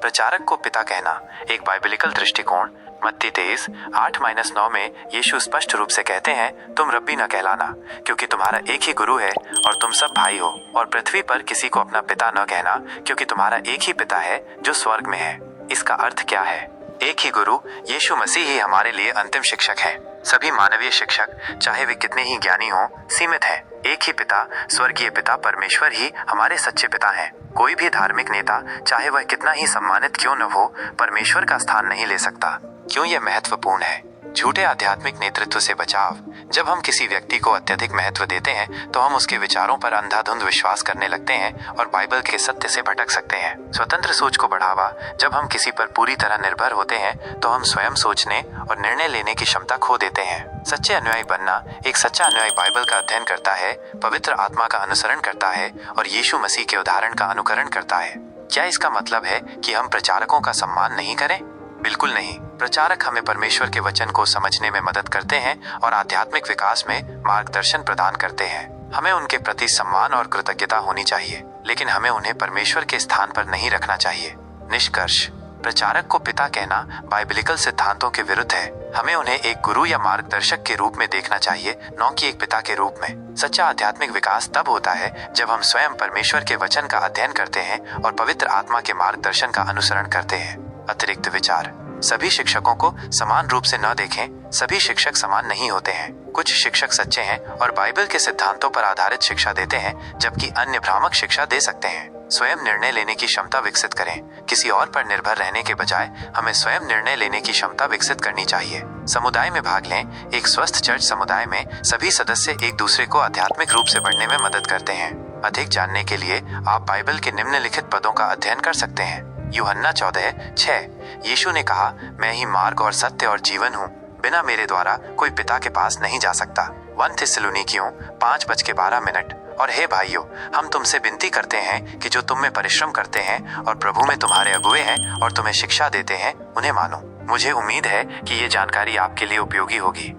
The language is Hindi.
प्रचारक को पिता कहना एक बाइबलिकल दृष्टिकोण। मत्ती 23:8-9 में यीशु स्पष्ट रूप से कहते हैं, तुम रब्बी न कहलाना, क्योंकि तुम्हारा एक ही गुरु है और तुम सब भाई हो। और पृथ्वी पर किसी को अपना पिता न कहना, क्योंकि तुम्हारा एक ही पिता है जो स्वर्ग में है। इसका अर्थ क्या है? एक ही गुरु यीशु मसीह ही हमारे लिए अंतिम शिक्षक है। सभी मानवीय शिक्षक, चाहे वे कितने ही ज्ञानी हों, सीमित हैं। एक ही पिता, स्वर्गीय पिता परमेश्वर ही हमारे सच्चे पिता हैं। कोई भी धार्मिक नेता, चाहे वह कितना ही सम्मानित क्यों न हो, परमेश्वर का स्थान नहीं ले सकता। क्यों यह महत्वपूर्ण है? झूठे आध्यात्मिक नेतृत्व से बचाव। जब हम किसी व्यक्ति को अत्यधिक महत्व देते हैं तो हम उसके विचारों पर अंधाधुंध विश्वास करने लगते हैं और बाइबल के सत्य से भटक सकते हैं। स्वतंत्र सोच को बढ़ावा। जब हम किसी पर पूरी तरह निर्भर होते हैं तो हम स्वयं सोचने और निर्णय लेने की क्षमता खो देते हैं। सच्चे अनुयायी बनना। एक सच्चा अनुयायी बाइबल का अध्ययन करता है, पवित्र आत्मा का अनुसरण करता है और यीशु मसीह के उदाहरण का अनुकरण करता है। क्या इसका मतलब है कि हम प्रचारकों का सम्मान नहीं करें? बिल्कुल नहीं। प्रचारक हमें परमेश्वर के वचन को समझने में मदद करते हैं और आध्यात्मिक विकास में मार्गदर्शन प्रदान करते हैं। हमें उनके प्रति सम्मान और कृतज्ञता होनी चाहिए, लेकिन हमें उन्हें परमेश्वर के स्थान पर नहीं रखना चाहिए। निष्कर्ष, प्रचारक को पिता कहना बाइबलिकल सिद्धांतों के विरुद्ध है। हमें उन्हें एक गुरु या मार्गदर्शक के रूप में देखना चाहिए, न कि एक पिता के रूप में। सच्चा आध्यात्मिक विकास तब होता है जब हम स्वयं परमेश्वर के वचन का अध्ययन करते हैं और पवित्र आत्मा के मार्गदर्शन का अनुसरण करते हैं। अतिरिक्त विचार। सभी शिक्षकों को समान रूप से न देखें। सभी शिक्षक समान नहीं होते हैं। कुछ शिक्षक सच्चे हैं और बाइबल के सिद्धांतों पर आधारित शिक्षा देते हैं, जबकि अन्य भ्रामक शिक्षा दे सकते हैं। स्वयं निर्णय लेने की क्षमता विकसित करें। किसी और पर निर्भर रहने के बजाय हमें स्वयं निर्णय लेने की क्षमता विकसित करनी चाहिए। समुदाय में भाग लें। एक स्वस्थ चर्च समुदाय में सभी सदस्य एक दूसरे को आध्यात्मिक रूप से बढ़ने में मदद करते हैं। अधिक जानने के लिए आप बाइबल के निम्नलिखित पदों का अध्ययन कर सकते हैं। यूहन्ना 14:6। यीशु ने कहा, मैं ही मार्ग और सत्य और जीवन हूँ। बिना मेरे द्वारा कोई पिता के पास नहीं जा सकता। 1 थिस्सलुनीकियों 5:12। और हे भाइयों, हम तुमसे विनती करते हैं कि जो तुम में परिश्रम करते हैं और प्रभु में तुम्हारे अगुवे हैं और तुम्हें शिक्षा देते हैं, उन्हें मानो। मुझे उम्मीद है कि ये जानकारी आपके लिए उपयोगी होगी।